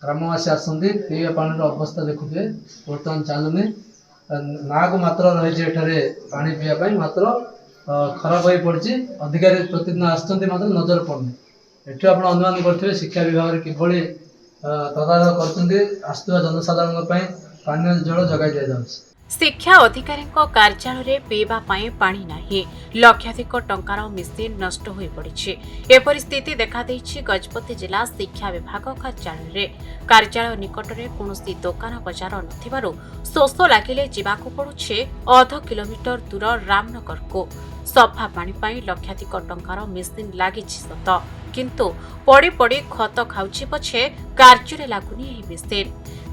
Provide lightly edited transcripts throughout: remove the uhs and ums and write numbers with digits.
ଗ୍ରାମବାସୀ ଆସନ୍ତି ପିଇବା ପାଣିର ଅବସ୍ଥା ଦେଖୁଥିବେ ବର୍ତ୍ତମାନ ଚାଲୁନି ନାକୁ ମାତ୍ର ରହିଛି ଏଠାରେ ପାଣି ପିଇବା ପାଇଁ ମାତ୍ର ଖରାପ ହୋଇ ପଡ଼ିଛି ଅଧିକାରୀ ପ୍ରତିଦିନ ଆସୁଛନ୍ତି ମାତ୍ର ନଜର ପଡ଼ୁନି ଏଠୁ ଆପଣ ଅନୁମାନ କରିଥିବେ ଶିକ୍ଷା ବିଭାଗରେ କିଭଳି ତଦାରଖ କରୁଛନ୍ତି ଆସୁଥିବା ଜନସାଧାରଣଙ୍କ ପାଇଁ ପାନୀୟ ଜଳ ଯୋଗାଇ ଦିଆଯାଉଛି। ଶିକ୍ଷା ଅଧିକାରୀଙ୍କ କାର୍ଯ୍ୟାଳୟରେ ପିଇବା ପାଇଁ ପାଣି ନାହିଁ ଲକ୍ଷାଧିକ ଟଙ୍କାର ମେସିନ୍ ନଷ୍ଟ ହୋଇପଡ଼ିଛି। ଏପରି ସ୍ଥିତି ଦେଖାଦେଇଛି ଗଜପତି ଜିଲ୍ଲା ଶିକ୍ଷା ବିଭାଗ କାର୍ଯ୍ୟାଳୟରେ। କାର୍ଯ୍ୟାଳୟ ନିକଟରେ କୌଣସି ଦୋକାନ ବଜାର ନଥିବାରୁ ଶୋଷ ଲାଗିଲେ ଯିବାକୁ ପଡୁଛି ଅଧ କିଲୋମିଟର ଦୂର ରାମନଗରକୁ। ସଫା ପାଣି ପାଇଁ ଲକ୍ଷାଧିକ ଟଙ୍କାର ମେସିନ୍ ଲାଗିଛି ସତ, କିନ୍ତୁ ପଡ଼ି ପଡ଼ି ଖତ ଖାଉଛି ପଛେ କାର୍ଯ୍ୟରେ ଲାଗୁନି ଏହି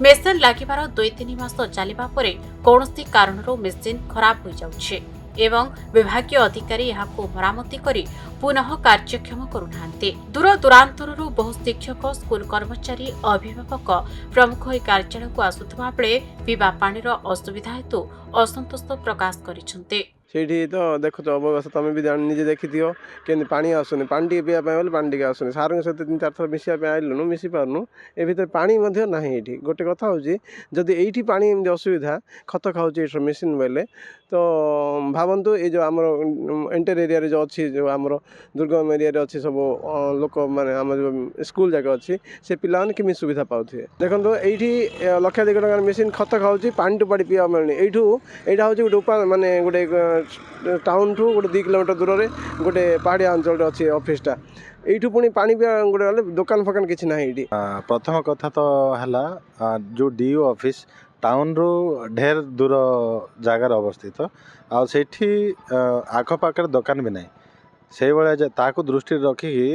ମେସିନ୍ ଲାଗିବାର 2-3 ମାସ ଚାଲିବା ପରେ କୌଣସି କାରଣରୁ ମେସିନ୍ ଖରାପ ହୋଇଯାଉଛି ଏବଂ ବିଭାଗୀୟ ଅଧିକାରୀ ଏହାକୁ ମରାମତି କରି ପୁନଃ କାର୍ଯ୍ୟକ୍ଷମ କରୁନାହାନ୍ତି। ଦୂର ଦୂରାନ୍ତରରୁ ବହୁ ଶିକ୍ଷକ, ସ୍କୁଲ କର୍ମଚାରୀ, ଅଭିଭାବକ ପ୍ରମୁଖ ଏହି କାର୍ଯ୍ୟାଳୟକୁ ଆସୁଥିବା ବେଳେ ପିଇବା ପାଣିର ଅସୁବିଧା ହେତୁ ଅସନ୍ତୋଷ ପ୍ରକାଶ କରିଛନ୍ତି। ସେଇଠି ତ ଦେଖୁଛ ଅବସ୍ଥା, ତମେ ବି ନିଜେ ଦେଖିଥିବ କେମିତି ପାଣି ଆସୁନି, ପାଣି ଟିକେ ପିଇବା ପାଇଁ ବୋଲେ ପାଣି ଟିକେ ଆସୁନି। ସାର୍ଙ୍କ ସହିତ 3-4 ଥର ମିଶିବା ପାଇଁ ଆଇଲୁନୁ, ମିଶି ପାରୁନୁ, ଏ ଭିତରେ ପାଣି ମଧ୍ୟ ନାହିଁ। ଏଇଠି ଗୋଟେ କଥା ହେଉଛି, ଯଦି ଏଇଠି ପାଣି ଏମିତି ଅସୁବିଧା ଖତ ଖାଉଛି ଏଇଠି ମେସିନ୍ ବୋଇଲେ, ତ ଭାବନ୍ତୁ ଏଇ ଯେଉଁ ଆମର ଏଣ୍ଟର ଏରିଆରେ ଯେଉଁ ଅଛି, ଯେଉଁ ଆମର ଦୁର୍ଗମ ଏରିଆରେ ଅଛି ସବୁ ଲୋକ ମାନେ ଆମର ଯେଉଁ ସ୍କୁଲ ଯାକ ଅଛି, ସେ ପିଲାମାନେ କେମିତି ସୁବିଧା ପାଉଥିବେ। ଦେଖନ୍ତୁ ଏଇଠି ଲକ୍ଷାଧିକ ଟଙ୍କାର ମେସିନ୍ ଖତ ଖାଉଛି, ପାଣି ଟୋପାଡ଼ି ପିଇବା ମିଳୁନି। ଏଇଟା ହେଉଛି ଗୋଟେ ମାନେ ଗୋଟେ ଟାଉନ୍ ଠୁ ଗୋଟେ 2 କିଲୋମିଟର ଦୂରରେ ଗୋଟେ ପାହାଡ଼ିଆ ଅଞ୍ଚଳରେ ଅଛି ଅଫିସଟା। ଏଇଠୁ ପୁଣି ପାଣି ପିଇବା ଗୋଟେ ଗଲେ ଦୋକାନ ଫୋକାନ କିଛି ନାହିଁ ଏଇଠି। ପ୍ରଥମ କଥା ତ ହେଲା ଯେଉଁ DO ଅଫିସ ଟାଉନରୁ ଢେର ଦୂର ଜାଗାରେ ଅବସ୍ଥିତ, ଆଉ ସେଇଠି ଆଖପାଖରେ ଦୋକାନ ବି ନାହିଁ। ସେଇଭଳିଆ ତାକୁ ଦୃଷ୍ଟିରେ ରଖିକି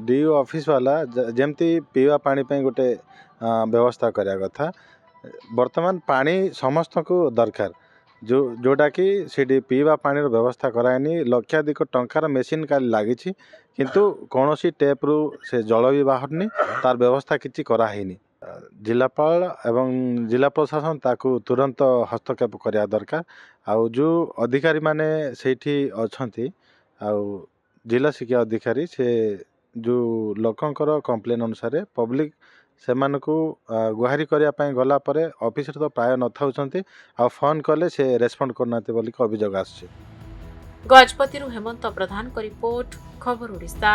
DO ଅଫିସ ବାଲା ଯେମିତି ପିଇବା ପାଣି ପାଇଁ ଗୋଟେ ବ୍ୟବସ୍ଥା କରିବା କଥା। ବର୍ତ୍ତମାନ ପାଣି ସମସ୍ତଙ୍କୁ ଦରକାର, ଯେଉଁଟାକି ସେଇଠି ପିଇବା ପାଣିର ବ୍ୟବସ୍ଥା କରାଏନି। ଲକ୍ଷାଧିକ ଟଙ୍କାର ମେସିନ୍ କାଲି ଲାଗିଛି, କିନ୍ତୁ କୌଣସି ଟ୍ୟାପ୍ରୁ ସେ ଜଳ ବି ବାହାରୁନି, ତାର ବ୍ୟବସ୍ଥା କିଛି କରାହେଇନି। ଜିଲ୍ଲାପାଳ ଏବଂ ଜିଲ୍ଲା ପ୍ରଶାସନ ତାକୁ ତୁରନ୍ତ ହସ୍ତକ୍ଷେପ କରିବା ଦରକାର। ଆଉ ଯେଉଁ ଅଧିକାରୀମାନେ ସେଇଠି ଅଛନ୍ତି, ଆଉ ଜିଲ୍ଲା ଶିକ୍ଷା ଅଧିକାରୀ, ସେ ଯେଉଁ ଲୋକଙ୍କର କମ୍ପ୍ଲେନ୍ ଅନୁସାରେ ପବ୍ଲିକ୍ ସେମାନଙ୍କୁ ଗୁହାରି କରିବା ପାଇଁ ଗଲା ପରେ ଅଫିସରେ ତ ପ୍ରାୟ ନଥାଉଛନ୍ତି, ଆଉ ଫୋନ୍ କଲେ ସେ ରେସ୍ପଣ୍ଡ କରୁନାହାନ୍ତି ବୋଲିକି ଅଭିଯୋଗ ଆସୁଛି। ଗଜପତିରୁ ହେମନ୍ତ ପ୍ରଧାନଙ୍କ ରିପୋର୍ଟ, ଖବର ଓଡ଼ିଶା।